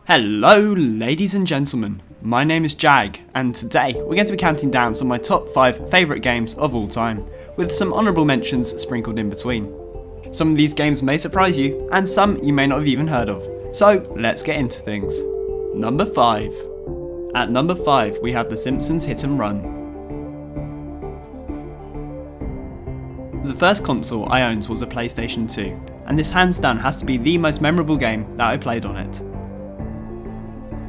Hello ladies and gentlemen, my name is Jag, and today we're going to be counting down some of my top 5 favourite games of all time, with some honourable mentions sprinkled in between. Some of these games may surprise you, and some you may not have even heard of, so let's get into things. Number 5. At number 5 we have the Simpsons Hit Run. The first console I owned was a PlayStation 2, and this hands down has to be the most memorable game that I played on it.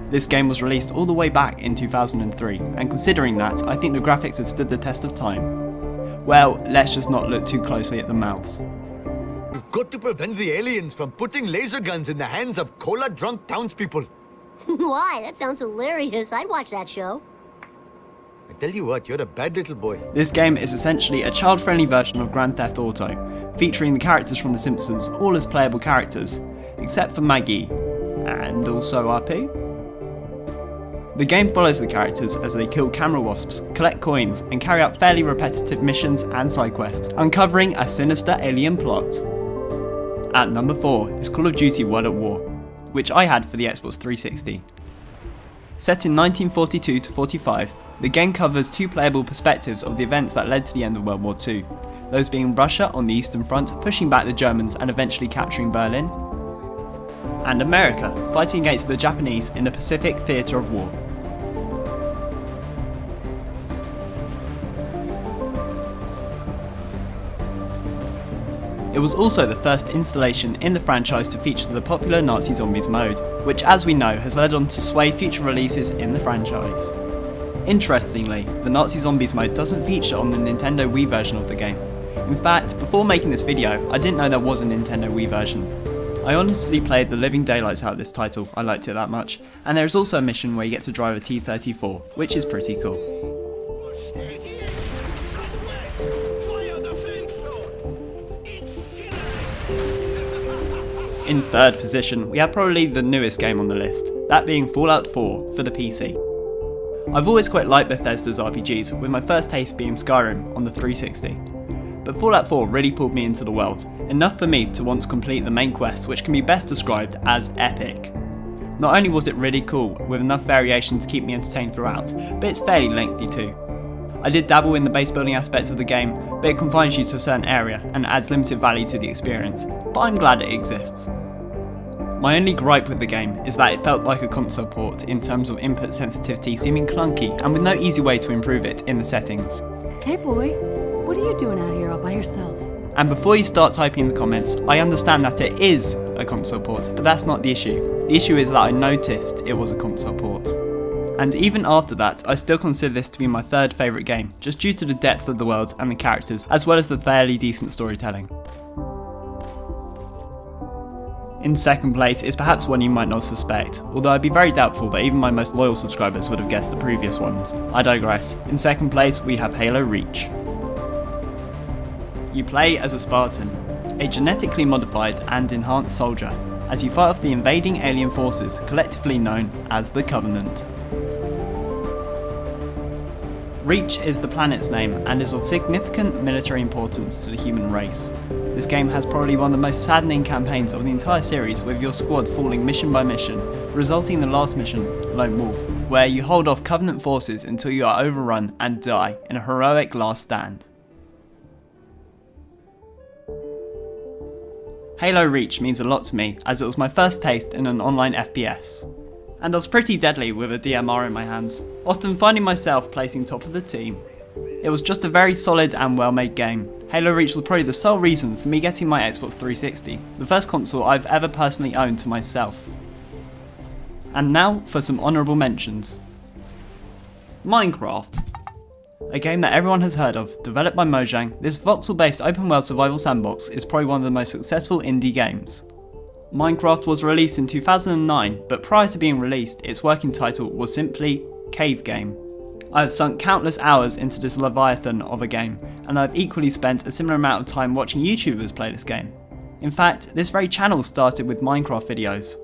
This game was released all the way back in 2003, and considering that, I think the graphics have stood the test of time. Well, let's just not look too closely at the mouths. You've got to prevent the aliens from putting laser guns in the hands of cola-drunk townspeople. Why? That sounds hilarious. I'd watch that show. I tell you what, you're a bad little boy. This game is essentially a child-friendly version of Grand Theft Auto, featuring the characters from The Simpsons all as playable characters, except for Maggie, and also RP. The game follows the characters as they kill camera wasps, collect coins, and carry out fairly repetitive missions and side quests, uncovering a sinister alien plot. At number 4 is Call of Duty World at War, which I had for the Xbox 360. Set in 1942 to 45, the game covers 2 playable perspectives of the events that led to the end of World War II, those being Russia on the Eastern Front pushing back the Germans and eventually capturing Berlin, and America fighting against the Japanese in the Pacific Theatre of War. It was also the first installation in the franchise to feature the popular Nazi Zombies mode, which as we know has led on to sway future releases in the franchise. Interestingly, the Nazi Zombies mode doesn't feature on the Nintendo Wii version of the game. In fact, before making this video, I didn't know there was a Nintendo Wii version. I honestly played the living daylights out of this title, I liked it that much, and there is also a mission where you get to drive a T-34, which is pretty cool. In third position, we have probably the newest game on the list, that being Fallout 4 for the PC. I've always quite liked Bethesda's RPGs, with my first taste being Skyrim on the 360. But Fallout 4 really pulled me into the world, enough for me to want to complete the main quest, which can be best described as epic. Not only was it really cool, with enough variation to keep me entertained throughout, but it's fairly lengthy too. I did dabble in the base building aspects of the game, but it confines you to a certain area and adds limited value to the experience, but I'm glad it exists. My only gripe with the game is that it felt like a console port in terms of input sensitivity seeming clunky and with no easy way to improve it in the settings. Hey boy, what are you doing out here all by yourself? And before you start typing in the comments, I understand that it is a console port, but that's not the issue. The issue is that I noticed it was a console port. And even after that, I still consider this to be my third favourite game, just due to the depth of the world and the characters, as well as the fairly decent storytelling. In second place is perhaps one you might not suspect, although I'd be very doubtful that even my most loyal subscribers would have guessed the previous ones. I digress. In second place we have Halo Reach. You play as a Spartan, a genetically modified and enhanced soldier, as you fight off the invading alien forces collectively known as the Covenant. Reach is the planet's name and is of significant military importance to the human race. This game has probably one of the most saddening campaigns of the entire series, with your squad falling mission by mission, resulting in the last mission, Lone Wolf, where you hold off Covenant forces until you are overrun and die in a heroic last stand. Halo Reach means a lot to me, as it was my first taste in an online FPS. And I was pretty deadly with a DMR in my hands, often finding myself placing top of the team. It was just a very solid and well made game. Halo Reach was probably the sole reason for me getting my Xbox 360, the first console I've ever personally owned to myself. And now for some honourable mentions. Minecraft. A game that everyone has heard of, developed by Mojang, this voxel based open world survival sandbox is probably one of the most successful indie games. Minecraft was released in 2009, but prior to being released, its working title was simply Cave Game. I have sunk countless hours into this leviathan of a game, and I've equally spent a similar amount of time watching YouTubers play this game. In fact, this very channel started with Minecraft videos.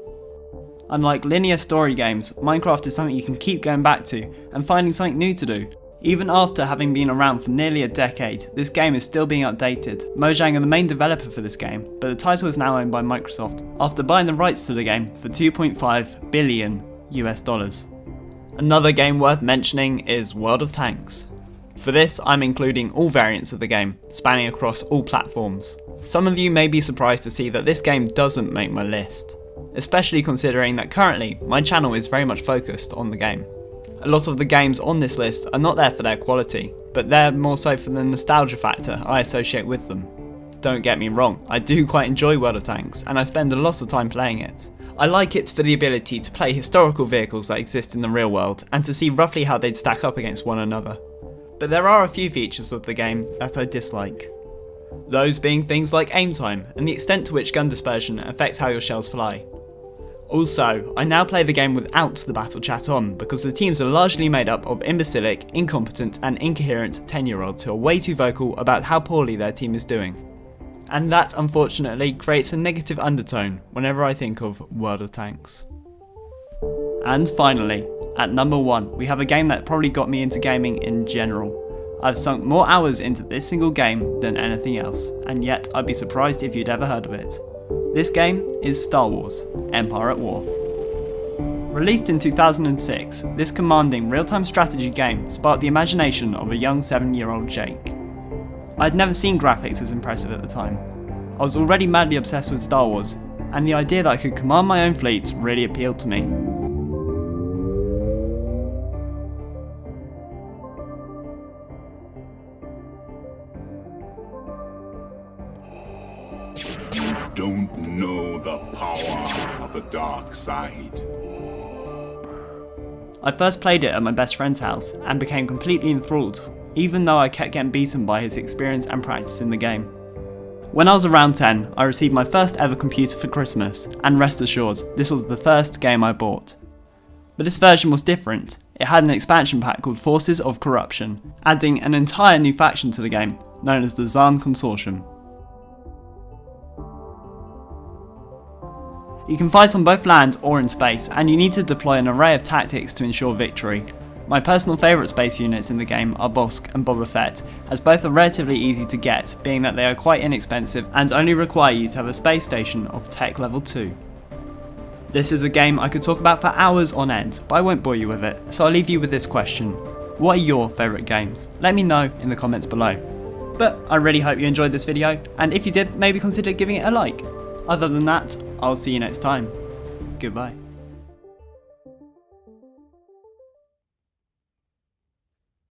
Unlike linear story games, Minecraft is something you can keep going back to and finding something new to do. Even after having been around for nearly a decade, this game is still being updated. Mojang are the main developer for this game, but the title is now owned by Microsoft after buying the rights to the game for $2.5 billion US. Another game worth mentioning is World of Tanks. For this, I'm including all variants of the game, spanning across all platforms. Some of you may be surprised to see that this game doesn't make my list, especially considering that currently my channel is very much focused on the game. A lot of the games on this list are not there for their quality, but they're more so for the nostalgia factor I associate with them. Don't get me wrong, I do quite enjoy World of Tanks, and I spend a lot of time playing it. I like it for the ability to play historical vehicles that exist in the real world, and to see roughly how they'd stack up against one another. But there are a few features of the game that I dislike. Those being things like aim time, and the extent to which gun dispersion affects how your shells fly. Also, I now play the game without the battle chat on because the teams are largely made up of imbecilic, incompetent and incoherent 10-year-olds who are way too vocal about how poorly their team is doing. And that unfortunately creates a negative undertone whenever I think of World of Tanks. And finally, at number 1, we have a game that probably got me into gaming in general. I've sunk more hours into this single game than anything else, and yet I'd be surprised if you'd ever heard of it. This game is Star Wars: Empire at War. Released in 2006, this commanding real-time strategy game sparked the imagination of a young 7-year-old Jake. I'd never seen graphics as impressive at the time. I was already madly obsessed with Star Wars, and the idea that I could command my own fleet really appealed to me. You don't know the power of the dark side. I first played it at my best friend's house and became completely enthralled, even though I kept getting beaten by his experience and practice in the game. When I was around 10, I received my first ever computer for Christmas, and rest assured, this was the first game I bought. But this version was different. It had an expansion pack called Forces of Corruption, adding an entire new faction to the game, known as the Zaan Consortium. You can fight on both land or in space, and you need to deploy an array of tactics to ensure victory. My personal favourite space units in the game are Bosk and Boba Fett, as both are relatively easy to get, being that they are quite inexpensive and only require you to have a space station of Tech Level 2. This is a game I could talk about for hours on end, but I won't bore you with it, so I'll leave you with this question. What are your favourite games? Let me know in the comments below. But I really hope you enjoyed this video, and if you did, maybe consider giving it a like. Other than that, I'll see you next time. Goodbye.